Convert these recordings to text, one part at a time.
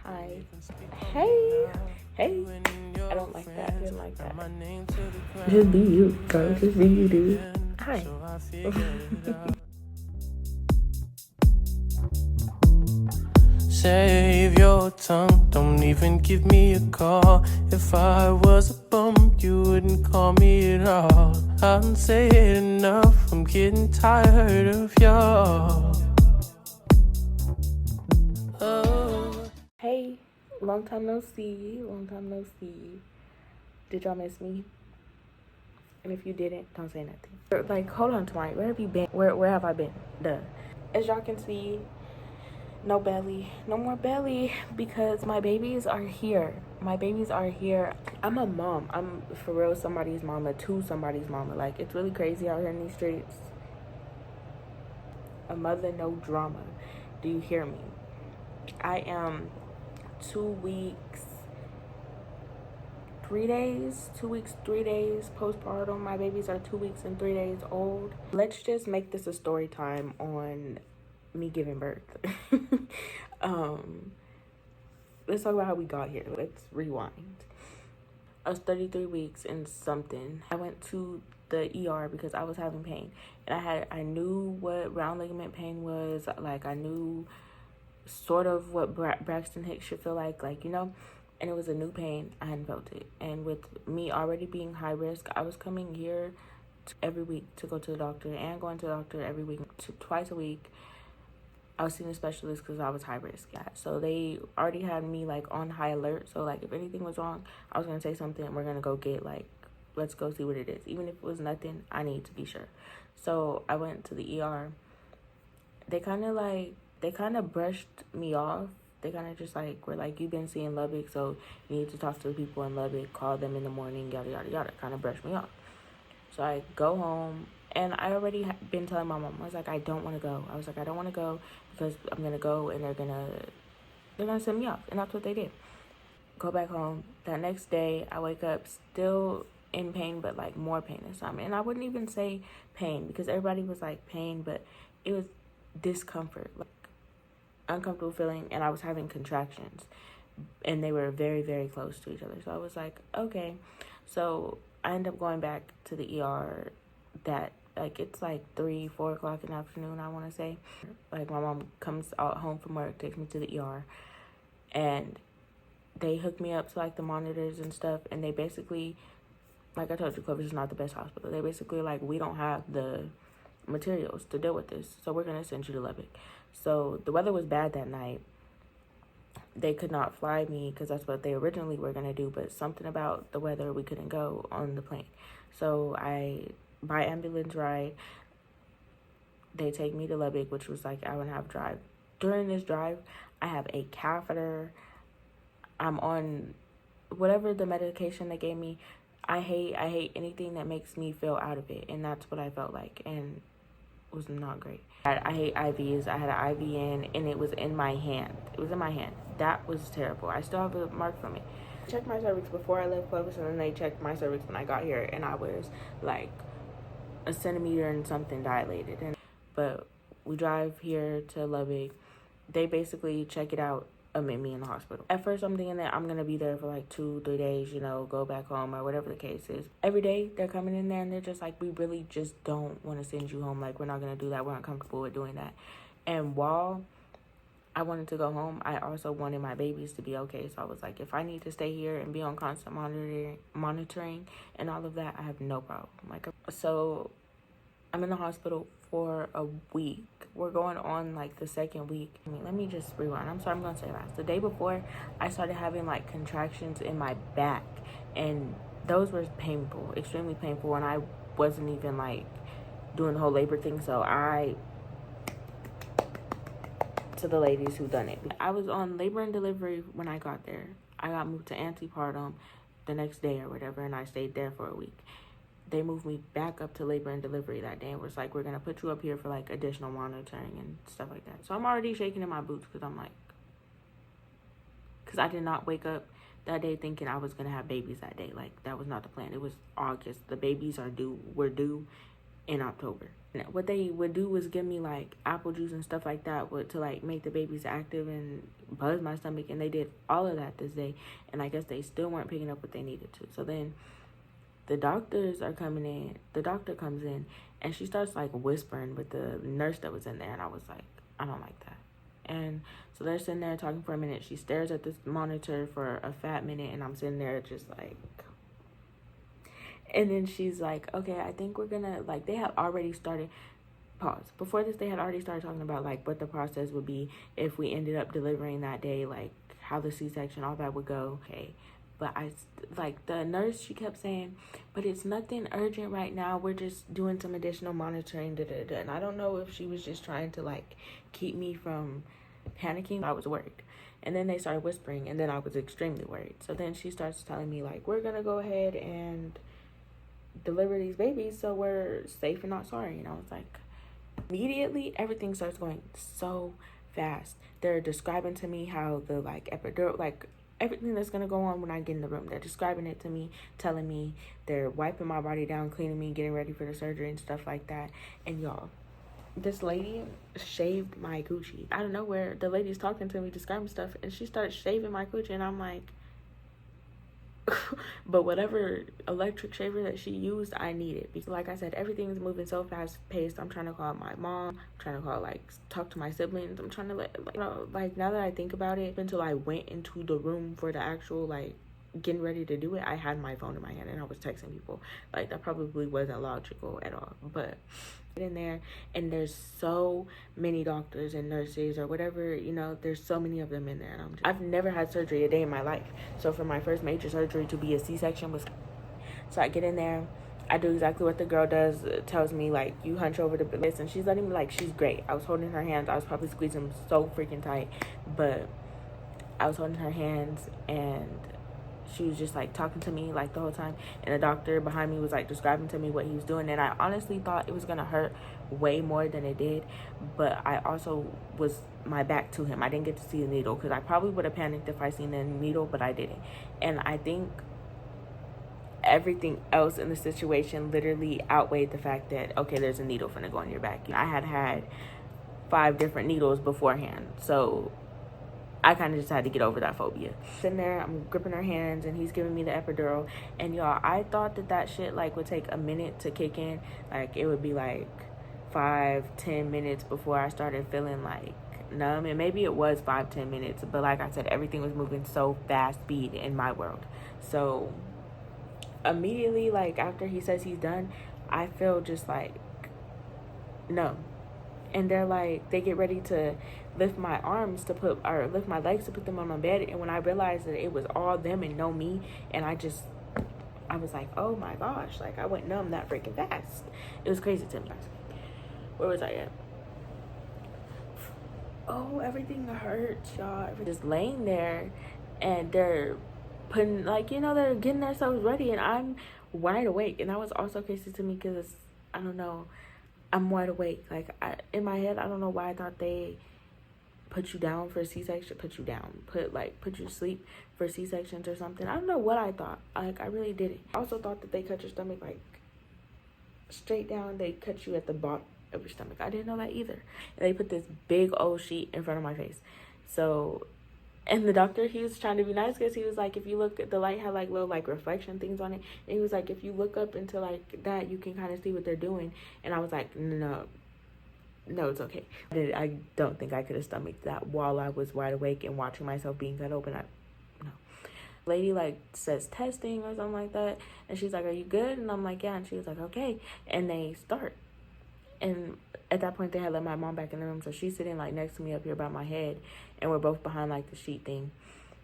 Hi. Hey. Hey. I don't like that. I didn't like that. Just be you, girl. Just be you, dude. Hi. Save your tongue, don't even give me a call. If I was a bum, you wouldn't call me at all. I don't say it enough, I'm getting tired of y'all. Oh. Hey. Long time no see. Long time no see. Did y'all miss me? And if you didn't, don't say nothing. Like, hold on, TMari. Where have you been? Where have I been? Duh. As y'all can see, no belly. No more belly because my babies are here. My babies are here. I'm a mom. I'm for real somebody's mama to somebody's mama. Like, it's really crazy out here in these streets. A mother, no drama. Do you hear me? I am 2 weeks, 3 days, 2 weeks, 3 days postpartum. My babies are 2 weeks and 3 days old. Let's just make this a story time on me giving birth. Let's talk about how we got here. Let's rewind. I was 33 weeks and something. I went to the ER because I was having pain, and I knew what round ligament pain was. Like, I knew sort of what Braxton Hicks should feel like, you know. And it was a new pain. I hadn't felt it, and with me already being high risk, I was coming here every week to go to the doctor and going to the doctor every week, twice a week. I was seeing a specialist because I was high risk. Yeah. So they already had me like on high alert. So like if anything was wrong, I was gonna say something and we're gonna go get like, let's go see what it is. Even if it was nothing, I need to be sure. So I went to the ER. They kind of brushed me off. They kind of just like were like, you've been seeing Lubbock, so you need to talk to the people in Lubbock, call them in the morning, yada yada yada. Kind of brushed me off. So I go home, and I already been telling my mom. I was like, I don't want to go. I was like, I don't want to go because I'm gonna go and they're gonna send me off, and that's what they did. Go back home. That next day, I wake up still in pain, but like more pain this time. And I wouldn't even say pain because everybody was like pain, but it was discomfort, like uncomfortable feeling, and I was having contractions, and they were very, very close to each other. So I was like, okay. So I end up going back to the ER that, like, it's like 3-4 o'clock in the afternoon, I want to say. Like, my mom comes out home from work, takes me to the ER, and they hook me up to like the monitors and stuff. And they basically, like I told you, Clovis is not the best hospital. They basically like, we don't have the materials to deal with this, so we're gonna send you to Lubbock. So the weather was bad that night. They could not fly me because that's what they originally were going to do, but something about the weather, we couldn't go on the plane. So I buy ambulance ride. They take me to Lubbock, which was like an hour and a half drive. During this drive, I have a catheter. I'm on whatever the medication they gave me. I hate anything that makes me feel out of it, and that's what I felt like, and it was not great. I hate IVs. I had an IV in, and it was in my hand. It was in my hand. That was terrible. I still have a mark from it. I checked my cervix before I left Clovis, and then they checked my cervix when I got here, and I was like a centimeter and something dilated. But we drive here to Lubbock. They basically check it out, admit me in the hospital. At first, I'm thinking that I'm going to be there for like 2-3 days, you know, go back home or whatever the case is. Every day, they're coming in there and they're just like, we really just don't want to send you home. Like, we're not going to do that. We're uncomfortable with doing that. And while I wanted to go home, I also wanted my babies to be okay. So I was like, if I need to stay here and be on constant monitoring and all of that, I have no problem. Like, so I'm in the hospital for a week. We're going on like the second week. Let me just rewind. I'm sorry, I'm gonna say that. The day before, I started having like contractions in my back, and those were painful, extremely painful, and I wasn't even like doing the whole labor thing. So I, to the ladies who done it, I was on labor and delivery when I got there. I got moved to antepartum the next day or whatever, and I stayed there for a week. They moved me back up to labor and delivery that day and was like, we're going to put you up here for like additional monitoring and stuff like that. So I'm already shaking in my boots because I'm like, because I did not wake up that day thinking I was going to have babies that day. Like, that was not the plan. It was August. The babies were due in October. What they would do was give me like apple juice and stuff like that to like make the babies active and buzz my stomach, and they did all of that this day, and I guess they still weren't picking up what they needed to. So then the doctors are coming in. The doctor comes in and she starts like whispering with the nurse that was in there, and I was like, I don't like that. And so they're sitting there talking for a minute. She stares at this monitor for a fat minute, and I'm sitting there just like, and then she's like, okay, I think we're gonna, like, they had already started, pause. Before this, they had already started talking about, like, what the process would be if we ended up delivering that day, like, how the C-section, all that would go. Okay. But like, the nurse, she kept saying, but it's nothing urgent right now. We're just doing some additional monitoring, da-da-da. And I don't know if she was just trying to, like, keep me from panicking. I was worried. And then they started whispering, and then I was extremely worried. So then she starts telling me, like, we're gonna go ahead and deliver these babies so we're safe and not sorry. And I was like, immediately everything starts going so fast. They're describing to me how the like epidural, like everything that's gonna go on when I get in the room. They're describing it to me, telling me, they're wiping my body down, cleaning me, getting ready for the surgery and stuff like that. And y'all, this lady shaved my coochie out of nowhere. The lady's talking to me, describing stuff, and she started shaving my coochie, and I'm like, but whatever electric shaver that she used, I needed, because like I said, everything is moving so fast paced. I'm trying to call my mom, I'm trying to call, like, talk to my siblings. I'm trying to like now that I think about it, until I went into the room for the actual like getting ready to do it, I had my phone in my hand and I was texting people. Like, that probably wasn't logical at all, but in there, and there's so many doctors and nurses or whatever, you know, there's so many of them in there, and I've never had surgery a day in my life. So for my first major surgery to be a C-section was, so I get in there, I do exactly what the girl does, tells me, like, you hunch over the bliss, and she's letting me, like, she's great. I was holding her hands, I was probably squeezing them so freaking tight, but I was holding her hands, and she was just like talking to me like the whole time, and the doctor behind me was like describing to me what he was doing, and I honestly thought it was gonna hurt way more than it did, but I also was my back to him. I didn't get to see the needle because I probably would have panicked if I seen the needle, but I didn't. And I think everything else in the situation literally outweighed the fact that, okay, there's a needle finna go on your back. I had 5 different needles beforehand, so I kind of just had to get over that phobia. Sitting there, I'm gripping her hands, and he's giving me the epidural. And y'all, I thought that shit like would take a minute to kick in. Like, it would be like 5-10 minutes before I started feeling like numb. And maybe it was 5-10 minutes, but like I said, everything was moving so fast speed in my world. So immediately, like after he says he's done, I feel just like numb. And they're like, they get ready to lift my arms to put, or lift my legs to put them on my bed. And when I realized that it was all them and no me, and I was like, oh my gosh, like I went numb that freaking fast. It was crazy to me. Where was I at? Oh, everything hurts, y'all. Just laying there, and they're putting, like, you know, they're getting themselves ready, and I'm wide awake. And that was also crazy to me because, I don't know, I'm wide awake. Like, in my head, I don't know why I thought they put you down for a C-section. Put you down. Put you to sleep for C-sections or something. I don't know what I thought. Like, I really didn't. I also thought that they cut your stomach, like, straight down. They cut you at the bottom of your stomach. I didn't know that either. And they put this big old sheet in front of my face. So, and the doctor, he was trying to be nice because he was like, if you look at the light, had like little like reflection things on it, and he was like, if you look up into like that, you can kind of see what they're doing. And I was like, no, it's okay. I don't think I could have stomached that while I was wide awake and watching myself being cut open. No. Lady like says testing or something like that, and she's like, are you good? And I'm like, yeah. And she was like, okay. And they start. And at that point, they had let my mom back in the room, so she's sitting like next to me up here by my head, and we're both behind like the sheet thing.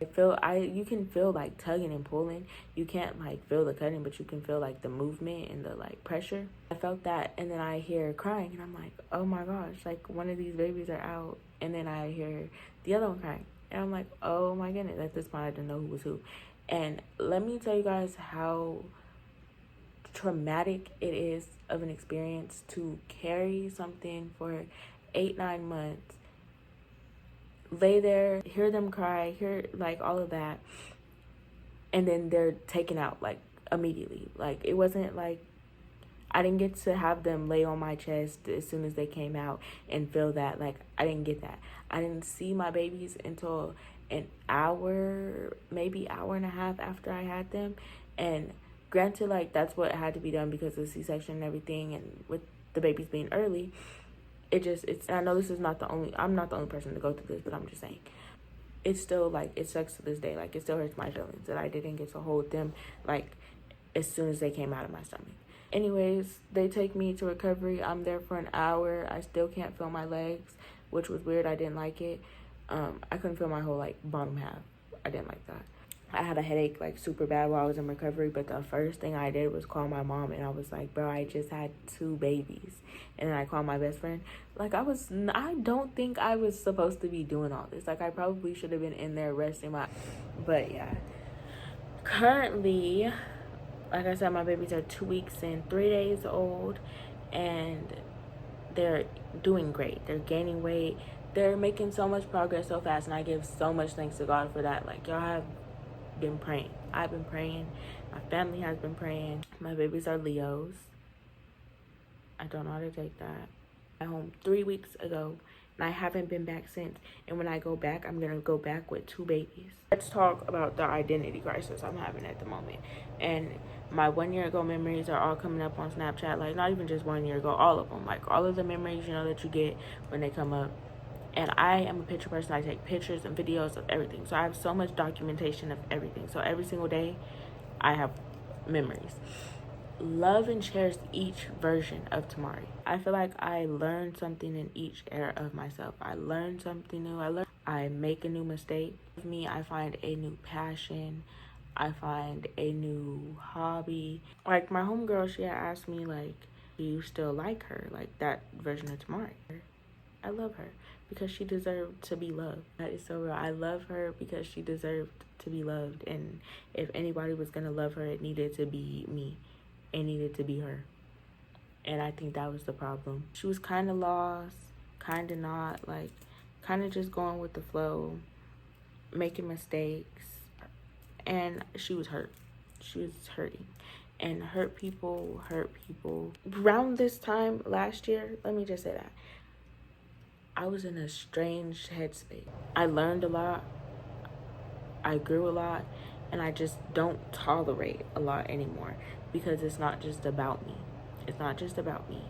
You can feel like tugging and pulling. You can't like feel the cutting, but you can feel like the movement and the like pressure. I felt that, and then I hear crying, and I'm like, oh my gosh, like one of these babies are out. And then I hear the other one crying, and I'm like, oh my goodness. At this point, I didn't know who was who. And let me tell you guys how traumatic it is of an experience to carry something for 8-9 months, lay there, hear them cry, hear like all of that, and then they're taken out like immediately. Like, it wasn't like I didn't get to have them lay on my chest as soon as they came out and feel that. Like, I didn't get that. I didn't see my babies until an hour, maybe hour and a half after I had them. And granted, like, that's what had to be done because of C-section and everything, and with the babies being early, I know this is not the only, I'm not the only person to go through this, but I'm just saying, it's still, like, it sucks to this day. Like, it still hurts my feelings that I didn't get to hold them, like, as soon as they came out of my stomach. Anyways, they take me to recovery. I'm there for an hour. I still can't feel my legs, which was weird. I didn't like it. I couldn't feel my whole, like, bottom half. I didn't like that. I had a headache, like, super bad while I was in recovery, but the first thing I did was call my mom, and I was like, bro, I just had 2 babies. And then I called my best friend. Like, I don't think I was supposed to be doing all this. Like, I probably should have been in there resting but yeah. Currently, like I said, my babies are 2 weeks and 3 days old, and they're doing great. They're gaining weight. They're making so much progress so fast, and I give so much thanks to God for that. Like, y'all have been praying. I've been praying. My family has been praying. My babies are Leos. I don't know how to take that. I got home 3 weeks ago, and I haven't been back since. And when I go back, I'm going to go back with 2 babies. Let's talk about the identity crisis I'm having at the moment. And my 1 year ago memories are all coming up on Snapchat. Like, not even just 1 year ago, all of them. Like, all of the memories, you know, that you get when they come up. And I am a picture person. I take pictures and videos of everything. So I have so much documentation of everything. So every single day, I have memories. Love and cherish each version of TMari. I feel like I learned something in each era of myself. I learned something new. I make a new mistake. With me, I find a new passion. I find a new hobby. Like, my homegirl, she had asked me, like, do you still like her? Like, that version of TMari. I love her because she deserved to be loved. That is so real. I love her because she deserved to be loved. And if anybody was going to love her, it needed to be me. It needed to be her. And I think that was the problem. She was kind of lost, kind of not, like, kind of just going with the flow, making mistakes. And she was hurt. She was hurting. And hurt people. Around this time last year, let me just say that, I was in a strange headspace. I learned a lot. I grew a lot. And I just don't tolerate a lot anymore. Because it's not just about me. It's not just about me.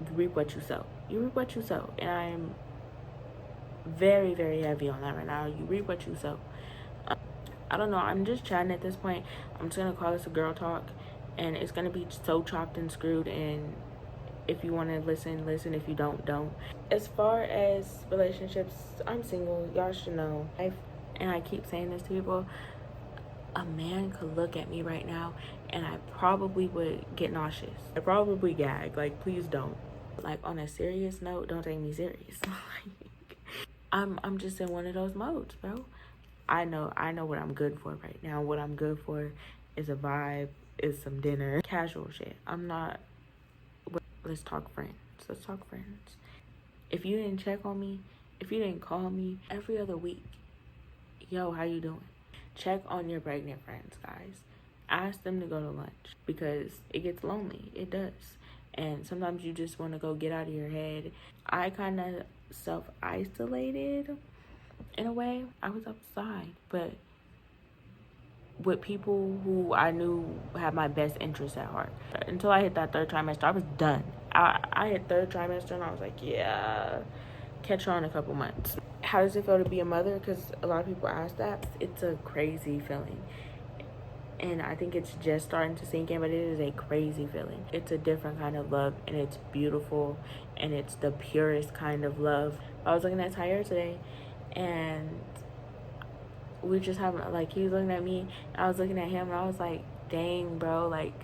You reap what you sow. You reap what you sow. And I'm very, very heavy on that right now. You reap what you sow. I don't know. I'm just chatting at this point. I'm just going to call this a girl talk. And it's going to be so chopped and screwed. And if you want to listen, listen. If you don't, don't. As far as relationships, I'm single. Y'all should know. And I keep saying this to people. A man could look at me right now and I probably would get nauseous. I'd probably gag. Like, please don't. Like, on a serious note, don't take me serious. I'm just in one of those modes, bro. I know what I'm good for right now. What I'm good for is a vibe, is some dinner, casual shit. Let's talk friends. Let's talk friends. If you didn't check on me, if you didn't call me every other week, yo, how you doing? Check on your pregnant friends, guys. Ask them to go to lunch because it gets lonely. It does. And sometimes you just want to go get out of your head. I kind of self-isolated in a way. I was outside, but with people who I knew had my best interests at heart. Until I hit that 3rd trimester, I was done. I hit 3rd trimester and I was like, yeah, catch her in a couple months. How does it feel to be a mother? Because a lot of people ask that. It's a crazy feeling. And I think it's just starting to sink in, but it is a crazy feeling. It's a different kind of love, and it's beautiful, and it's the purest kind of love. I was looking at Tyre today, and we just having, like, he was looking at me, and I was looking at him, and I was like, dang, bro, like,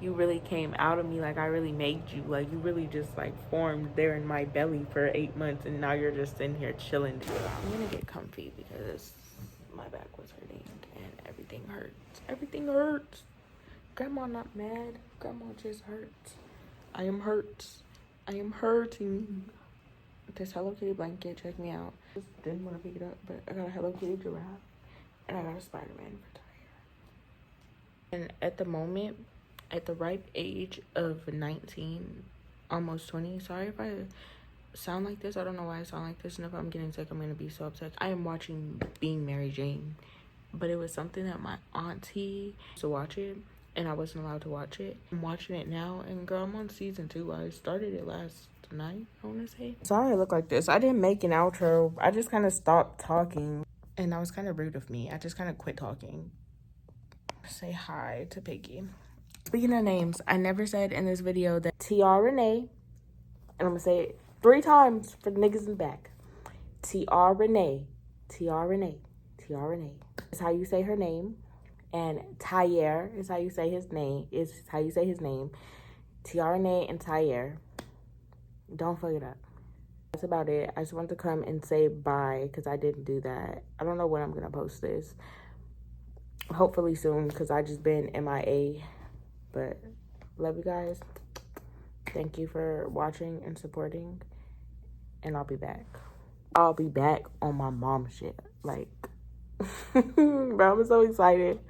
you really came out of me. Like, I really made you. Like, you really just, like, formed there in my belly for 8 months, and now you're just in here chilling. I'm gonna get comfy because my back was hurting and everything hurts. Everything hurts. Grandma not mad. Grandma just hurts. I am hurt. I am hurting. This Hello Kitty blanket, check me out. Just didn't want to pick it up, but I got a Hello Kitty giraffe and I got a Spider-Man for Tyre. And at the moment, at the ripe age of 19, almost 20. Sorry if I sound like this. I don't know why I sound like this. And if I'm getting sick, I'm going to be so upset. I am watching Being Mary Jane. But it was something that my auntie used to watch it. And I wasn't allowed to watch it. I'm watching it now. And girl, I'm on season 2. I started it last night, I want to say. Sorry I look like this. I didn't make an outro. I just kind of stopped talking. And that was kind of rude of me. I just kind of quit talking. Say hi to Piggy. Speaking of names, I never said in this video that TR Renee, and I'm going to say it 3 times for the niggas in the back. TR Renee, TR Renee, TR Renee. Is how you say her name. And Tyre is how you say his name. TR Renee and Tyre. Don't fuck it up. That's about it. I just wanted to come and say bye because I didn't do that. I don't know when I'm going to post this. Hopefully soon because I just been MIA. But love you guys. Thank you for watching and supporting. And I'll be back. I'll be back on my mom shit. Like, bro, I'm so excited.